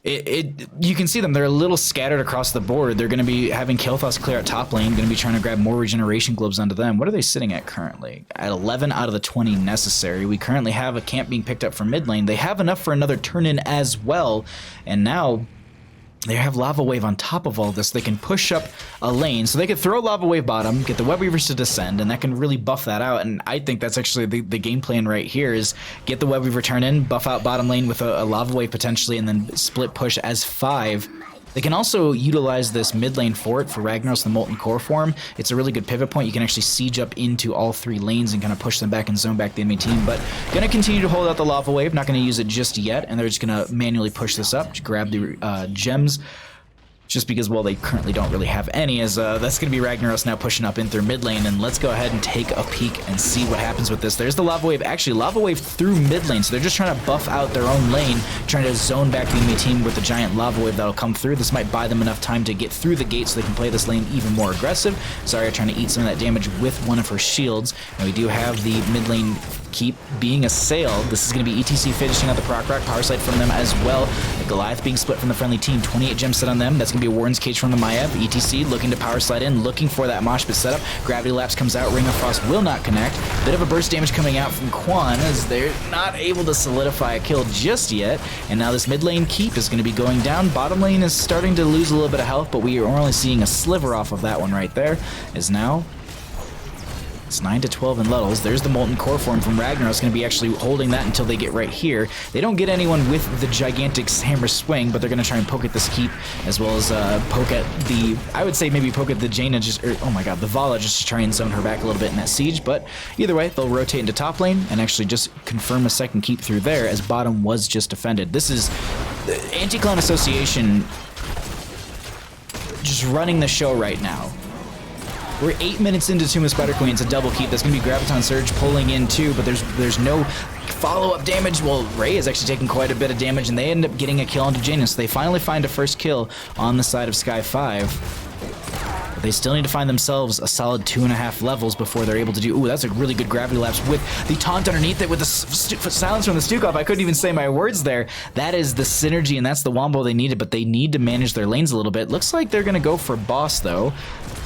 you can see them. They're a little scattered across the board. They're going to be having Kael'thas clear at top lane. Going to be trying to grab more regeneration globes onto them. What are they sitting at currently? At 11 out of the 20 necessary. We currently have a camp being picked up from mid lane. They have enough for another turn-in as well. And now they have Lava Wave on top of all this. They can push up a lane. So they could throw Lava Wave bottom, get the Web Weavers to descend, and that can really buff that out. And I think that's actually the game plan right here is get the Web Weaver turn in, buff out bottom lane with a Lava Wave potentially, and then split push as 5. They can also utilize this mid lane fort for Ragnaros, the Molten Core form. It's a really good pivot point. You can actually siege up into all 3 lanes and kind of push them back and zone back the enemy team. But going to continue to hold out the Lava Wave. Not going to use it just yet. And they're just going to manually push this up to grab the gems. Just because, well, they currently don't really have any, as that's going to be Ragnaros now pushing up in through mid lane, and let's go ahead and take a peek and see what happens with this. There's the Lava Wave, actually Lava Wave through mid lane, so they're just trying to buff out their own lane, trying to zone back the enemy team with the giant Lava Wave that'll come through. This might buy them enough time to get through the gate so they can play this lane even more aggressive. Zarya trying to eat some of that damage with one of her shields, and we do have the mid lane keep being assailed. This is going to be ETC finishing out the proc rock power slide from them as well. The Goliath being split from the friendly team, 28 gems set on them. That's going to be a Warden's Cage from the Maiev. ETC looking to power slide in, looking for that mosh pit setup. Gravity Lapse comes out, Ring of Frost will not connect. Bit of a burst damage coming out from Quan as they're not able to solidify a kill just yet. And now this mid lane keep is going to be going down. Bottom lane is starting to lose a little bit of health, but we are only seeing a sliver off of that one right there. Is now it's 9 to 12 in levels. There's the Molten Core form from Ragnaros, going to be actually holding that until they get right here. They don't get anyone with the gigantic hammer swing, but they're going to try and poke at this keep, as well as poke at the, I would say maybe poke at the Jaina, oh my god, the Vala, just to try and zone her back a little bit in that siege. But either way, they'll rotate into top lane and actually just confirm a second keep through there, as bottom was just defended. This is Anti-Clan Association just running the show right now. We're 8 minutes into Tomb of Spider Queen. It's a double keep. That's going to be Graviton Surge pulling in too, but there's no follow-up damage. Well, Ray is actually taking quite a bit of damage, and they end up getting a kill onto Jaina, so they finally find a first kill on the side of Sky5. But they still need to find themselves a solid 2.5 levels before they're able to do... Ooh, that's a really good Gravity Lapse with the taunt underneath it with the silence from the Stukov. I couldn't even say my words there. That is the synergy, and that's the wombo they needed, but they need to manage their lanes a little bit. Looks like they're going to go for boss, though.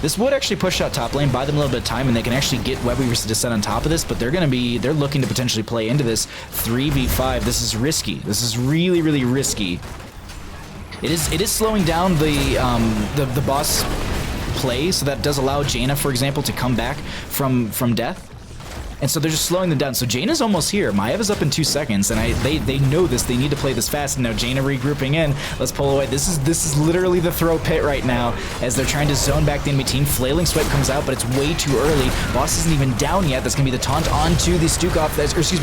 This would actually push out top lane, buy them a little bit of time, and they can actually get Web Weavers to descend on top of this, but they're looking to potentially play into this 3v5. This is risky. This is really, really risky. It is slowing down the boss play, so that does allow Jaina, for example, to come back from death. And so they're just slowing them down. So Jaina's almost here. Maiev is up in 2 seconds, and they know this. They need to play this fast. And now Jaina regrouping in. Let's pull away. This is literally the throw pit right now as they're trying to zone back the enemy team. Flailing Swipe comes out, but it's way too early. Boss isn't even down yet. That's gonna be the taunt onto the Stukov,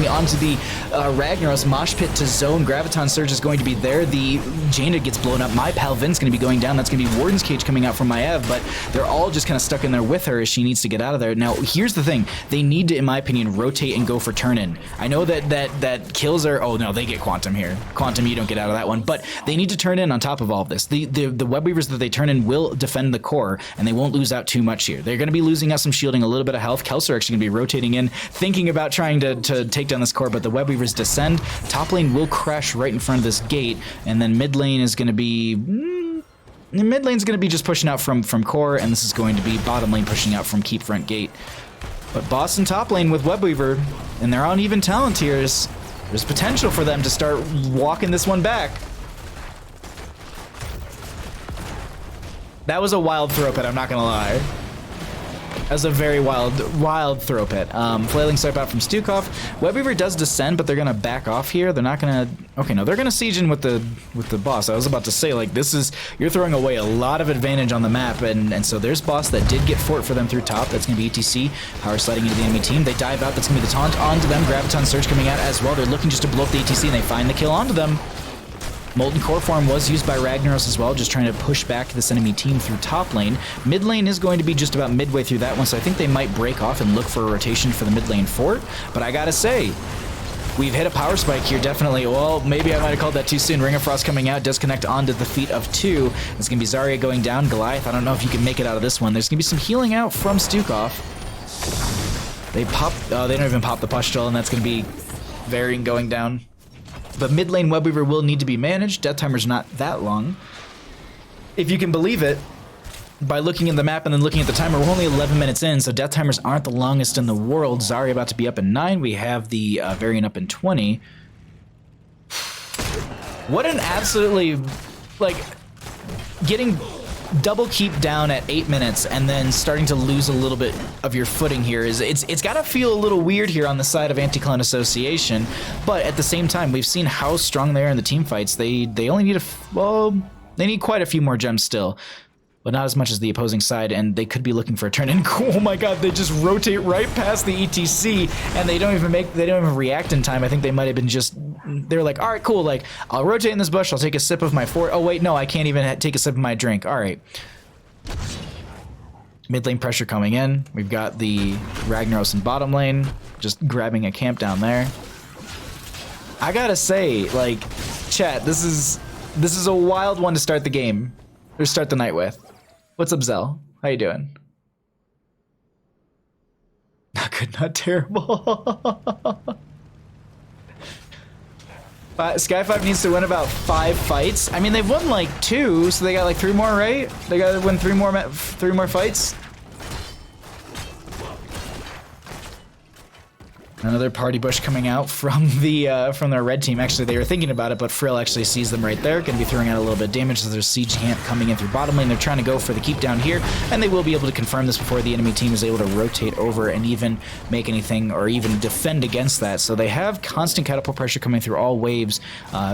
onto the Ragnaros mosh pit to zone. Graviton Surge is going to be there. The Jaina gets blown up. My pal Vin's gonna be going down. That's gonna be Warden's Cage coming out from Maiev, but they're all just kind of stuck in there with her as she needs to get out of there. Now, here's the thing. They need to, in my opinion, rotate and go for turn-in. I know that kills are... Oh, no, they get Quantum here. Quantum, you don't get out of that one. But they need to turn in on top of all of this. The Web Weavers that they turn in will defend the core, and they won't lose out too much here. They're going to be losing out some shielding, a little bit of health. Kelser actually going to be rotating in, thinking about trying to take down this core, but the Web Weavers descend. Top lane will crash right in front of this gate, and then mid lane is going to be... mid lane's going to be just pushing out from core, and this is going to be bottom lane pushing out from keep front gate. But boss and top lane with Web Weaver and their uneven talent tiers, there's potential for them to start walking this one back. That was a wild throw pit, I'm not gonna lie. That was a very wild throw pit. Flailing Swipe out from Stukov. Web Weaver does descend, but they're gonna back off here. They're not gonna... Okay, no, they're gonna siege in with the boss. I was about to say, like, this is... You're throwing away a lot of advantage on the map, and so there's boss that did get fort for them through top. That's gonna be ETC. Power sliding into the enemy team. They dive out. That's gonna be the taunt onto them. Graviton Surge coming out as well. They're looking just to blow up the ETC, and they find the kill onto them. Molten Core form was used by Ragnaros as well, just trying to push back this enemy team through top lane. Mid lane is going to be just about midway through that one, so I think they might break off and look for a rotation for the mid lane fort. But I gotta say, we've hit a power spike here, definitely. Well, maybe I might have called that too soon. Ring of Frost coming out, does connect onto the feet of 2. It's gonna be Zarya going down. Goliath, I don't know if you can make it out of this one. There's gonna be some healing out from Stukov. They pop, they don't even pop the Pustule, and that's gonna be Varian going down. But mid lane Web Weaver will need to be managed. Death timer's not that long. If you can believe it, by looking at the map and then looking at the timer, we're only 11 minutes in, so death timers aren't the longest in the world. Zarya about to be up in 9. We have the variant up in 20. What an absolutely, like, getting double keep down at 8 minutes and then starting to lose a little bit of your footing here is it's got to feel a little weird here on the side of Anti-Clan Association, but at the same time we've seen how strong they are in the team fights. They only need they need quite a few more gems still, but not as much as the opposing side, and they could be looking for a turn in. Oh my god, they just rotate right past the ETC and they don't even react in time. I think they might have been they're like, all right, cool, like, I'll rotate in this bush, I'll take a sip of my oh wait, no, I can't even take a sip of my drink. All right. Mid lane pressure coming in. We've got the Ragnaros in bottom lane, just grabbing a camp down there. I gotta say, like, chat, this is a wild one to start the game, or start the night with. What's up, Zell? How you doing? Not good, not terrible. Sky5 needs to win about 5 fights. I mean, they've won like 2, so they got like 3 more, right? They gotta win 3 more fights. Another party bush coming out from their red team. Actually, they were thinking about it, but Frill actually sees them right there. Going to be throwing out a little bit of damage as there's siege camp coming in through bottom lane. They're trying to go for the keep down here, and they will be able to confirm this before the enemy team is able to rotate over and even make anything or even defend against that. So they have constant catapult pressure coming through all waves.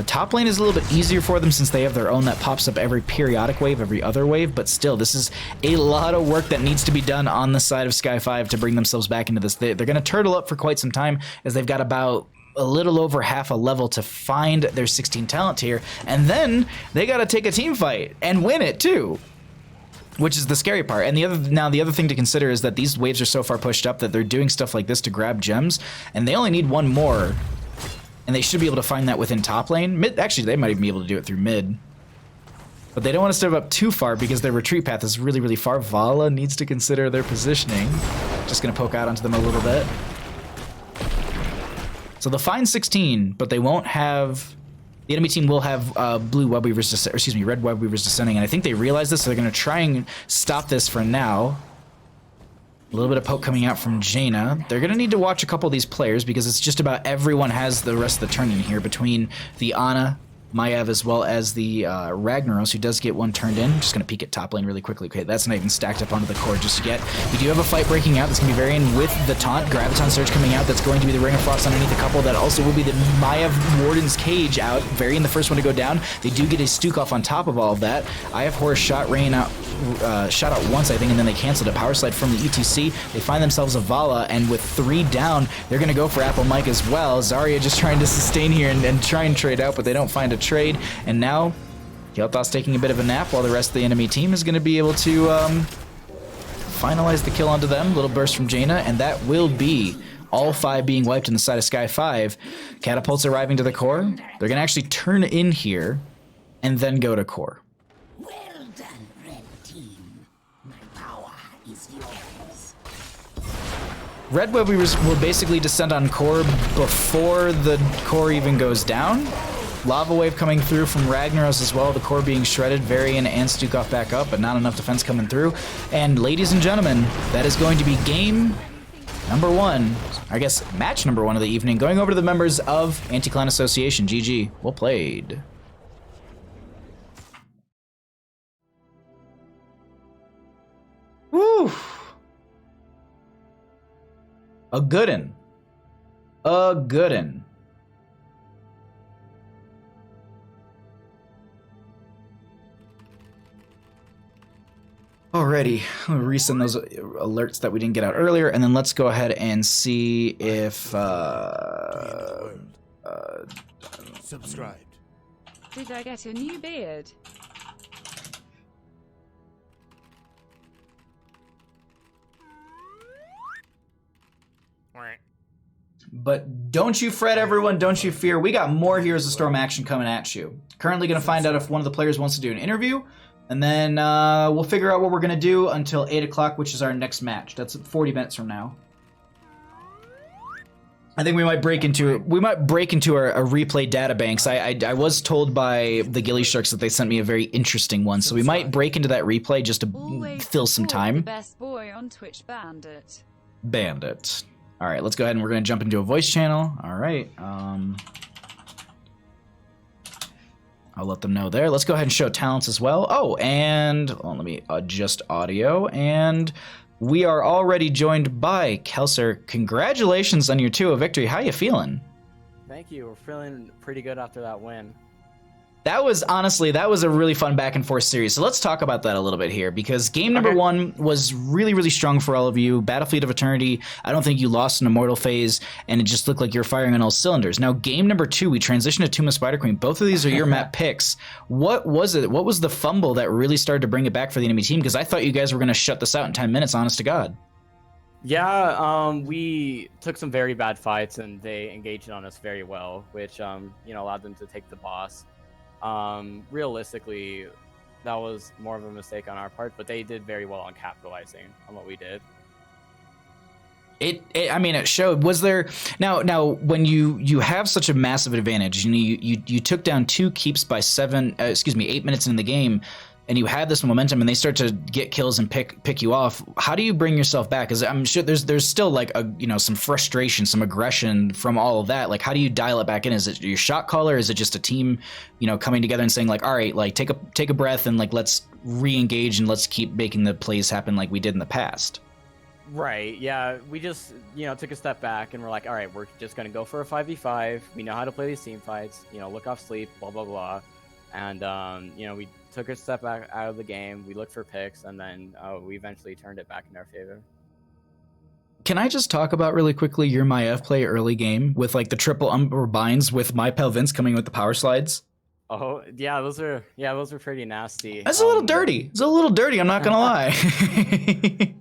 Top lane is a little bit easier for them since they have their own that pops up every periodic wave, every other wave, but still, this is a lot of work that needs to be done on the side of Sky5 to bring themselves back into this. They're going to turtle up for quite some time, as they've got about a little over half a level to find their 16 talent tier, and then they got to take a team fight and win it too, which is the scary part. And the other thing to consider is that these waves are so far pushed up that they're doing stuff like this to grab gems, and they only need 1 more, and they should be able to find that within top lane. Mid, actually, they might even be able to do it through mid, but they don't want to step up too far because their retreat path is really, really far. Vala needs to consider their positioning. Just gonna poke out onto them a little bit. So they'll find 16, but they won't have. The enemy team will have blue web weavers, red web weavers descending, and I think they realize this, so they're going to try and stop this for now. A little bit of poke coming out from Jaina. They're going to need to watch a couple of these players because it's just about everyone has the rest of the turn in here between the Ana, Maiev, as well as the Ragnaros, who does get 1 turned in. Just going to peek at top lane really quickly. Okay, that's not even stacked up onto the core just yet. We do have a fight breaking out that's going to be varying with the taunt. Graviton Surge coming out. That's going to be the Ring of Frost underneath a couple. That also will be the Maiev Warden's Cage out. Varying the first one to go down. They do get a Stuke off on top of all of that. I have Horus shot Rain out. Shot out once, I think, and then they canceled a power slide from the ETC. They find themselves a Vala, and with 3 down, they're going to go for Apple Mike as well. Zarya just trying to sustain here and try and trade out, but they don't find a trade. And now, Yelthos taking a bit of a nap while the rest of the enemy team is going to be able to finalize the kill onto them. Little burst from Jaina, and that will be all 5 being wiped on the side of Sky5. Catapults arriving to the core. They're going to actually turn in here and then go to core. Red Web Weavers will basically descend on core before the core even goes down. Lava Wave coming through from Ragnaros as well, the core being shredded, Varian and Stukov back up, but not enough defense coming through. And ladies and gentlemen, that is going to be game number 1, I guess match number 1 of the evening, going over to the members of Anti-Clan Association. GG, well played. Woo! A goodin'. A goodin'. Alrighty, I'm gonna resend those alerts that we didn't get out earlier, and then let's go ahead and see if Subscribed. Did I get a new beard? But don't you fret, everyone. Don't you fear. We got more Heroes of Storm action coming at you. Currently going to find out if one of the players wants to do an interview. And then we'll figure out what we're going to do until 8 o'clock, which is our next match. That's 40 minutes from now. I think we might break into our replay data banks. I was told by the Gilly Sharks that they sent me a very interesting one, so we might break into that replay just to Always fill some support time. The best boy on Twitch, Bandit. Bandit. All right, let's go ahead and we're going to jump into a voice channel. All right. I'll let them know there. Let's go ahead and show talents as well. Oh, and let me adjust audio. And we are already joined by Kelser. Congratulations on your 2-0 victory. How you feeling? Thank you. We're feeling pretty good after that win. That was a really fun back and forth series. So let's talk about that a little bit here, because game number 1 was really, really strong for all of you. Battlefleet of Eternity, I don't think you lost an Immortal phase, and it just looked like you're firing on all cylinders. Now, game number 2, we transitioned to Tomb of Spider Queen. Both of these are your map picks. What was it? What was the fumble that really started to bring it back for the enemy team? Because I thought you guys were going to shut this out in 10 minutes, honest to God. Yeah, we took some very bad fights, and they engaged on us very well, which allowed them to take the boss. Realistically, that was more of a mistake on our part, but they did very well on capitalizing on what we did. I mean, it showed. Was there now when you have such a massive advantage, you took down 2 keeps by 8 minutes in the game, and you had this momentum, and they start to get kills and pick you off. How do you bring yourself back? Because I'm sure there's still like some frustration, some aggression from all of that. Like, how do you dial it back in? Is it your shot caller? Is it just a team, coming together and saying like, all right, like take a breath and like let's re-engage and let's keep making the plays happen like we did in the past? Right. Yeah. We just took a step back and we're like, all right, we're just gonna go for a 5v5. We know how to play these team fights. Look off sleep. Blah blah blah. And we took a step back out of the game. We looked for picks, and then we eventually turned it back in our favor. Can I just talk about really quickly your Maiev play early game with like the triple Umber binds with my pal Vince coming with the power slides? Oh yeah, those are pretty nasty. That's a little dirty. It's a little dirty. I'm not gonna lie.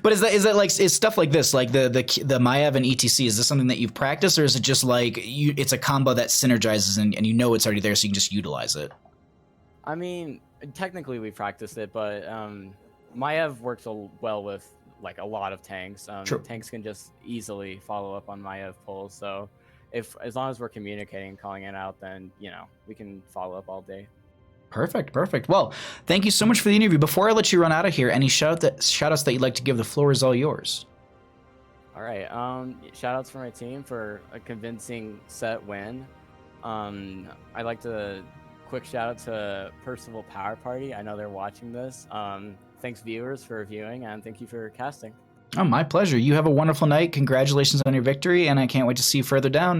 But is stuff like this, like the Maiev and ETC, is this something that you've practiced, or is it just like it's a combo that synergizes and it's already there so you can just utilize it? I mean, technically we practiced it, but Maiev works well with like a lot of tanks. Tanks can just easily follow up on Maiev pulls, so as long as we're communicating and calling it out, then we can follow up all day. Perfect. Well, thank you so much for the interview. Before I let you run out of here, any shout outs that you'd like to give? The floor is all yours. All right. Shout outs for my team for a convincing set win. I'd like to quick shout out to Percival Power Party. I know they're watching this. Thanks viewers for viewing, and thank you for casting. Oh, my pleasure. You have a wonderful night. Congratulations on your victory, and I can't wait to see you further down.